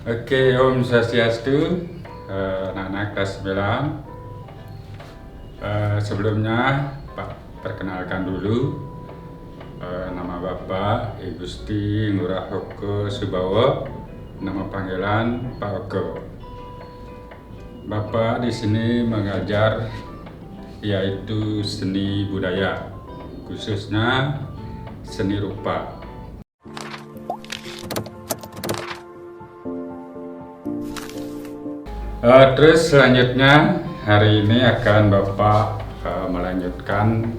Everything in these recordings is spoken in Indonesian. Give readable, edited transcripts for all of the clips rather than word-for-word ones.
Oke, Om Swastiastu, anak-anak kelas 9. Sebelumnya, Pak, perkenalkan dulu nama Bapak I Gusti Ngurah Oke Subawa, nama panggilan Pak Oke. Bapak di sini mengajar yaitu seni budaya, khususnya seni rupa. Terus selanjutnya hari ini akan Bapak melanjutkan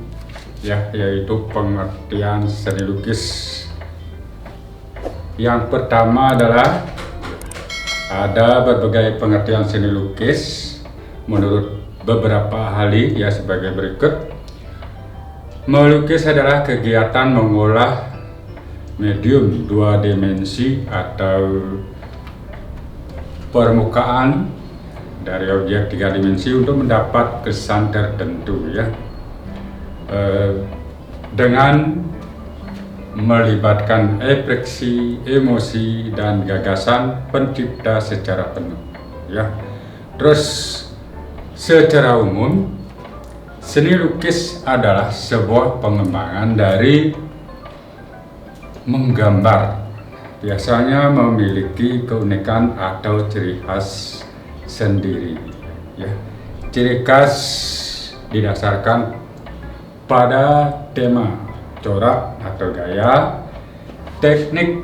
yaitu pengertian seni lukis. Yang pertama adalah ada berbagai pengertian seni lukis menurut beberapa ahli sebagai berikut. Melukis adalah kegiatan mengolah medium dua dimensi atau permukaan dari objek tiga dimensi untuk mendapat kesan tertentu dengan melibatkan ekspresi, emosi, dan gagasan pencipta secara penuh Terus secara umum seni lukis adalah sebuah pengembangan dari menggambar, biasanya memiliki keunikan atau ciri khas sendiri Ciri khas didasarkan pada tema, corak atau gaya, teknik,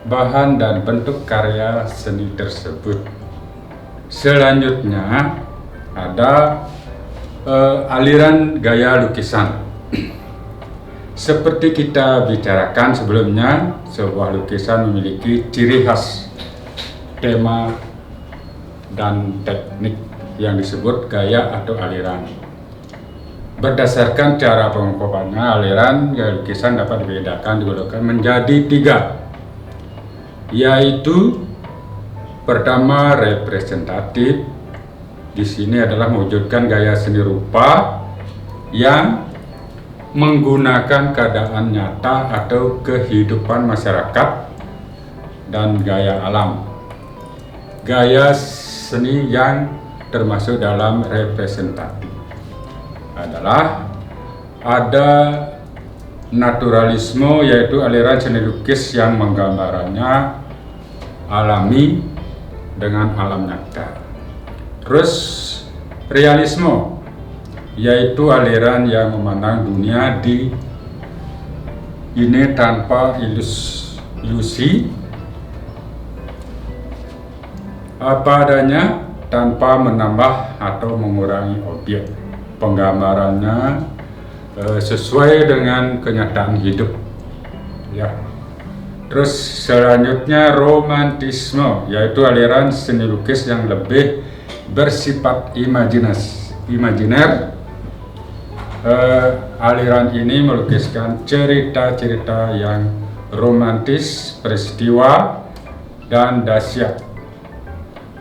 bahan, dan bentuk karya seni tersebut. Selanjutnya ada aliran gaya lukisan. Seperti kita bicarakan sebelumnya, sebuah lukisan memiliki ciri khas, tema, dan teknik yang disebut gaya atau aliran. Berdasarkan cara pengungkapannya, aliran gaya lukisan dapat digolongkan menjadi 3, yaitu pertama representatif. Di sini adalah mewujudkan gaya seni rupa yang menggunakan keadaan nyata atau kehidupan masyarakat dan gaya alam. Gaya seni yang termasuk dalam representatif adalah ada naturalisme, yaitu aliran seni lukis yang menggambarannya alami dengan alam nyata. Terus realisme, yaitu aliran yang memandang dunia ini tanpa ilusi, apa adanya, tanpa menambah atau mengurangi objek. Penggambarannya sesuai dengan kenyataan hidup Terus selanjutnya romantisme, yaitu aliran seni lukis yang lebih bersifat imajiner. Aliran ini melukiskan cerita-cerita yang romantis, peristiwa, dan dahsyat.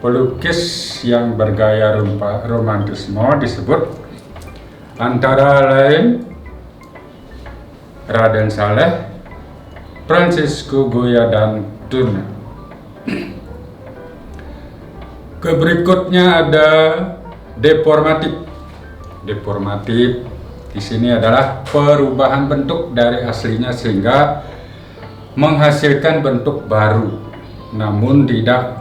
Pelukis yang bergaya romantisme disebut antara lain Raden Saleh, Francisco Goya, dan Turner. Berikutnya ada deformatif. Deformatif di sini adalah perubahan bentuk dari aslinya sehingga menghasilkan bentuk baru, namun tidak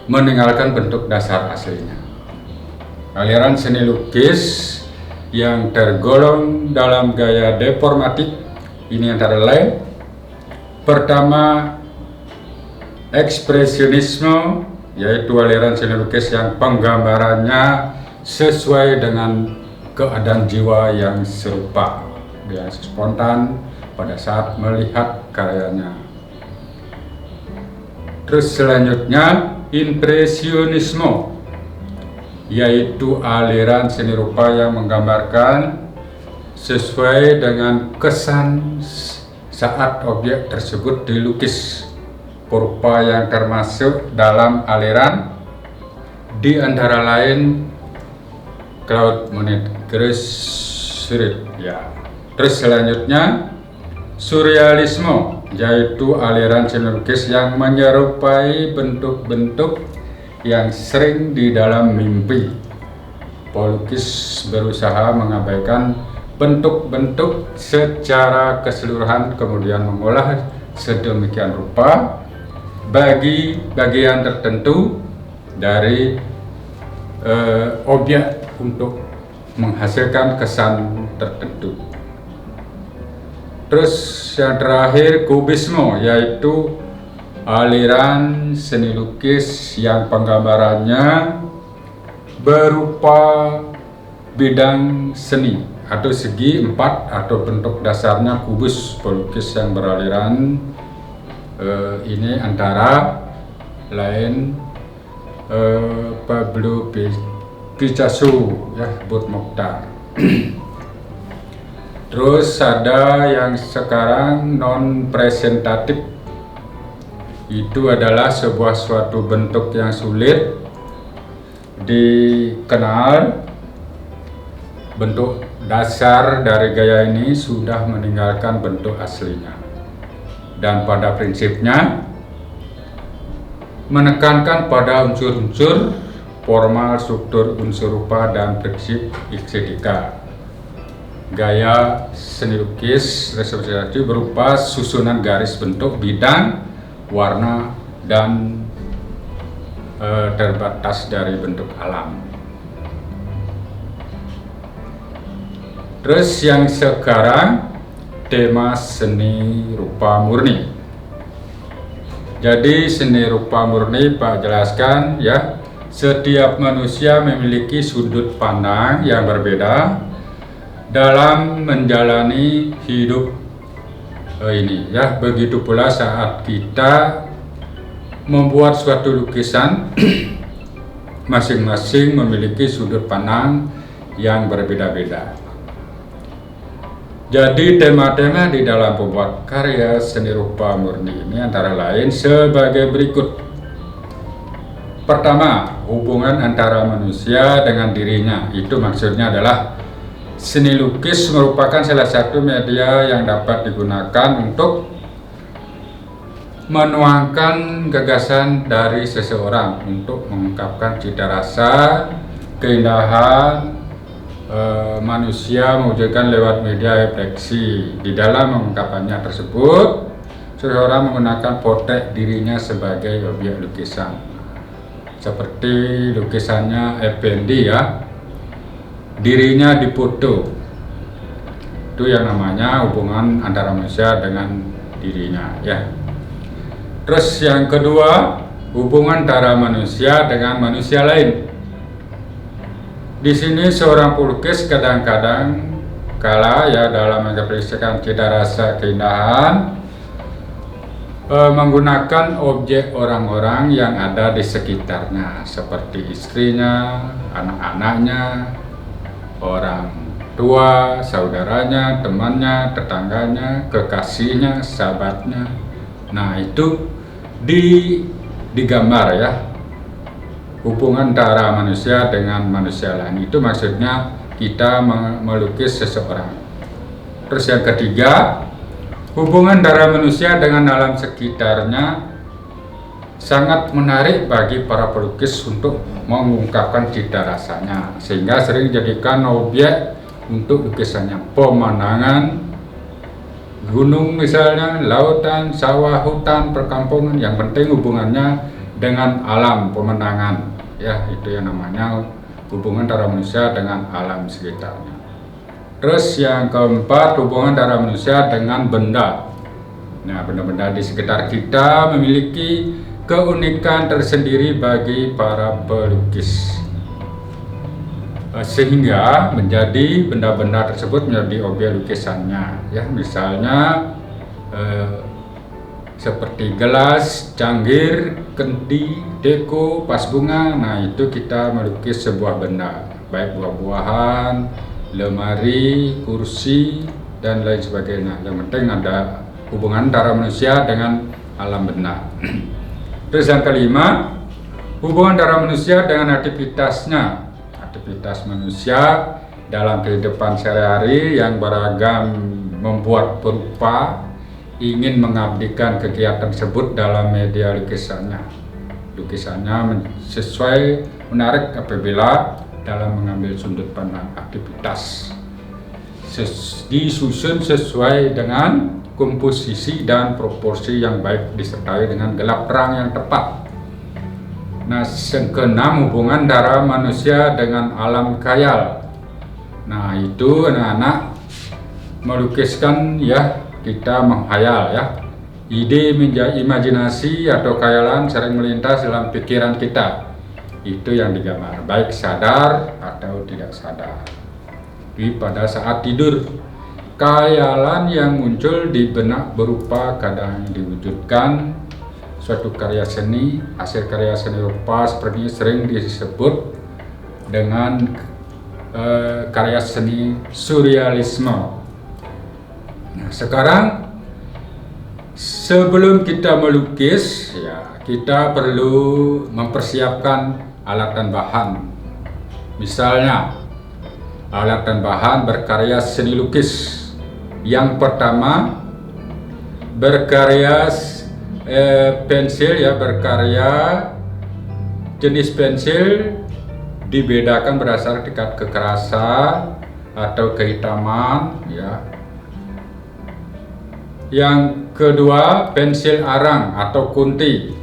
meninggalkan bentuk dasar aslinya. Aliran seni lukis yang tergolong dalam gaya deformatif ini antara lain: pertama, ekspresionisme, yaitu aliran seni lukis yang penggambarannya sesuai dengan keadaan jiwa yang serupa, yang spontan pada saat melihat karyanya. Terus selanjutnya impresionisme, yaitu aliran seni rupa yang menggambarkan sesuai dengan kesan saat objek tersebut dilukis. Rupa yang termasuk dalam aliran di antara lain Claude Monet, Chris Seurat Terus selanjutnya surrealisme, yaitu aliran seni lukis yang menyerupai bentuk-bentuk yang sering di dalam mimpi. Pelukis berusaha mengabaikan bentuk-bentuk secara keseluruhan, kemudian mengolah sedemikian rupa bagi bagian tertentu dari objek untuk menghasilkan kesan tertentu. Terus yang terakhir kubisme, yaitu aliran seni lukis yang penggambarannya berupa bidang seni atau segi empat atau bentuk dasarnya kubus. Pelukis yang beraliran ini antara lain Pablo Picasso, ya, Burt Mokhtar. Terus ada yang sekarang non presentatif, itu adalah sebuah suatu bentuk yang sulit dikenal. Bentuk dasar dari gaya ini sudah meninggalkan bentuk aslinya, dan pada prinsipnya menekankan pada unsur-unsur formal, struktur, unsur rupa, dan prinsip estetika. Gaya seni lukis representatif berupa susunan garis bentuk, bidang, warna, dan terbatas dari bentuk alam. Terus yang sekarang tema seni rupa murni. Jadi seni rupa murni Pak jelaskan, ya, setiap manusia memiliki sudut pandang yang berbeda dalam menjalani hidup ini, ya. Begitu pula saat kita membuat suatu lukisan, masing-masing memiliki sudut pandang yang berbeda-beda. Jadi tema-tema di dalam pembuat karya seni rupa murni ini antara lain sebagai berikut. Pertama, hubungan antara manusia dengan dirinya. Itu maksudnya adalah seni lukis merupakan salah satu media yang dapat digunakan untuk menuangkan gagasan dari seseorang untuk mengungkapkan cita rasa, keindahan manusia mewujudkan lewat media refleksi. Di dalam mengungkapkannya tersebut, seseorang menggunakan potret dirinya sebagai objek lukisan, seperti lukisannya Effendi, ya, dirinya dipoto. Itu yang namanya hubungan antara manusia dengan dirinya, ya. Terus yang kedua, hubungan antara manusia dengan manusia lain. Di sini seorang pelukis kadang-kadang kala, ya, dalam mengekspresikan cita rasa keindahan menggunakan objek orang-orang yang ada di sekitarnya, seperti istrinya, anak-anaknya, orang tua, saudaranya, temannya, tetangganya, kekasihnya, sahabatnya. Nah, itu digambar, ya, hubungan antara manusia dengan manusia lain. Itu maksudnya kita melukis seseorang. Terus yang ketiga, hubungan antara manusia dengan alam sekitarnya sangat menarik bagi para pelukis untuk mengungkapkan cita rasanya, sehingga sering dijadikan objek untuk lukisannya. Pemandangan gunung misalnya, lautan, sawah, hutan, perkampungan, yang penting hubungannya dengan alam, pemandangan, ya, itu yang namanya hubungan antara manusia dengan alam sekitarnya. Terus yang keempat, hubungan antara manusia dengan benda. Nah, benda-benda di sekitar kita memiliki keunikan tersendiri bagi para pelukis, sehingga menjadi benda-benda tersebut menjadi objek lukisannya, ya. Misalnya seperti gelas, cangkir, kendi, deko, vas bunga. Nah, itu kita melukis sebuah benda, baik buah-buahan, lemari, kursi, dan lain sebagainya. Yang penting ada hubungan antara manusia dengan alam benda. Terus yang kelima, hubungan antara manusia dengan aktivitasnya. Aktivitas manusia dalam kehidupan sehari-hari yang beragam, membuat berupa ingin mengabdikan kegiatan tersebut dalam media lukisannya. Lukisannya sesuai menarik apabila dalam mengambil sudut pandang aktivitas. Disusun sesuai dengan komposisi dan proporsi yang baik disertai dengan gelap terang yang tepat. Nah, yang keenam, hubungan antara manusia dengan alam khayal. Nah, itu anak-anak melukiskan ya, kita menghayal ya. Ide imajinasi atau khayalan sering melintas dalam pikiran kita. Itu yang digambar, baik sadar atau tidak sadar. Pada saat tidur, khayalan yang muncul di benak berupa kadang diwujudkan suatu karya seni. Hasil karya seni rupa seperti ini sering disebut dengan karya seni surrealisme. Nah, sekarang sebelum kita melukis ya, kita perlu mempersiapkan alat dan bahan. Misalnya alat dan bahan berkarya seni lukis. Yang pertama, berkarya pensil ya, berkarya jenis pensil dibedakan berdasarkan tingkat kekerasan atau kehitaman ya. Yang kedua, pensil arang atau kunti,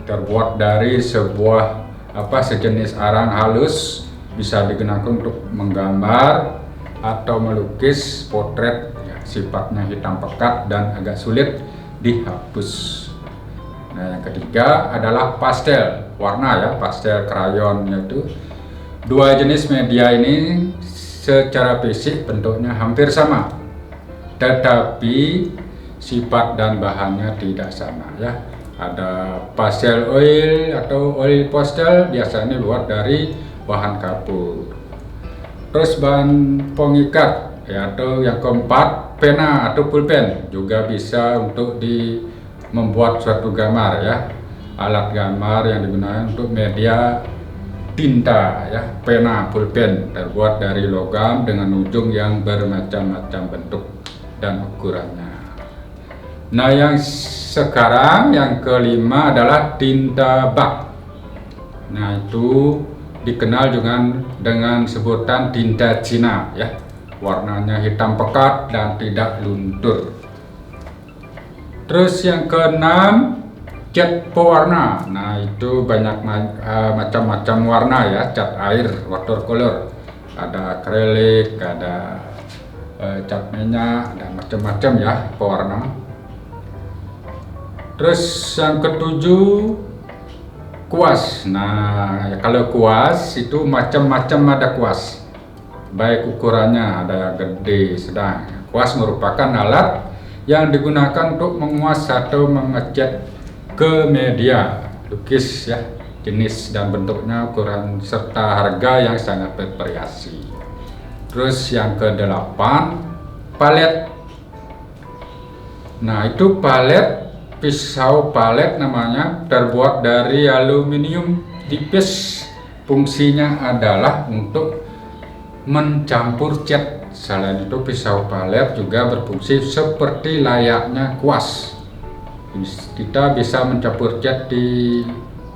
terbuat dari sejenis arang halus, bisa digunakan untuk menggambar atau melukis potret ya, sifatnya hitam pekat dan agak sulit dihapus. Nah, yang ketiga adalah pastel warna ya, pastel krayon, yaitu dua jenis media ini secara fisik bentuknya hampir sama, tetapi sifat dan bahannya tidak sama ya. Ada pastel oil atau oil pastel, biasanya dibuat dari bahan kapur. Terus bahan pengikat ya, atau yang keempat, pena atau pulpen juga bisa untuk membuat suatu gambar ya. Alat gambar yang digunakan untuk media tinta ya, pena, pulpen terbuat dari logam dengan ujung yang bermacam-macam bentuk dan ukurannya. Nah, yang sekarang yang kelima adalah tinta bak. Nah, itu dikenal dengan sebutan tinta Cina ya. Warnanya hitam pekat dan tidak luntur. Terus yang keenam, cat pewarna. Nah, itu banyak macam-macam warna ya, cat air, watercolor. Ada akrilik, ada cat minyak, dan macam-macam ya pewarna. Terus yang ketujuh, kuas. Nah, kalau kuas itu macam-macam, ada kuas. Baik ukurannya, ada gede, sedang. Kuas merupakan alat yang digunakan untuk menguas atau mengecat ke media lukis ya. Jenis dan bentuknya, ukuran serta harga yang sangat bervariasi. Terus yang kedelapan, palet. Nah, itu palet, pisau palet namanya, terbuat dari aluminium tipis. Fungsinya adalah untuk mencampur cat. Selain itu, pisau palet juga berfungsi seperti layaknya kuas. Kita bisa mencampur cat di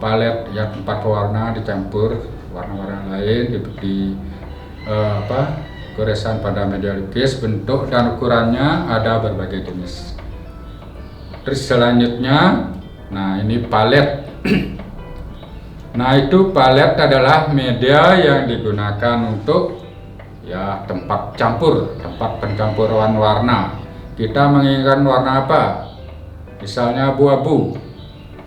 palet ya, tempat warna dicampur warna-warna lain di goresan pada media lukis. Bentuk dan ukurannya ada berbagai jenis. Terus selanjutnya, nah ini palet. Nah, itu palet adalah media yang digunakan untuk ya tempat pencampuran warna. Kita menginginkan warna apa? Misalnya abu-abu,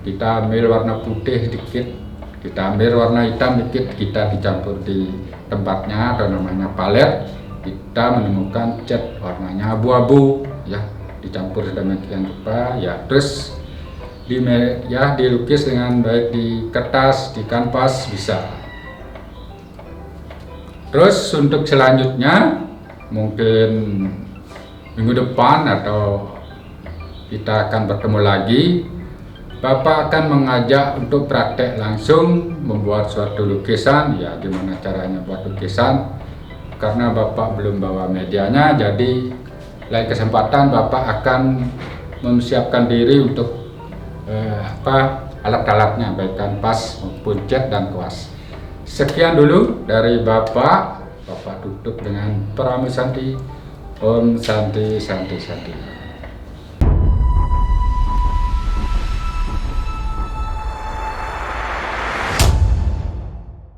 kita ambil warna putih dikit, kita ambil warna hitam dikit, kita dicampur di tempatnya atau namanya palet. Kita menemukan cat warnanya abu-abu ya, dicampur sedemikian rupa ya. Terus dilukis dengan baik di kertas, di kanvas bisa. Terus untuk selanjutnya, mungkin minggu depan atau kita akan bertemu lagi, Bapak akan mengajak untuk praktek langsung membuat suatu lukisan ya. Gimana caranya buat lukisan, karena Bapak belum bawa medianya, jadi lain kesempatan Bapak akan mempersiapkan diri untuk alat-alatnya, baik kanvas maupun cat dan kuas. Sekian dulu dari Bapak. Bapak tutup dengan Pramu Santi. Om Santi Santi Santi.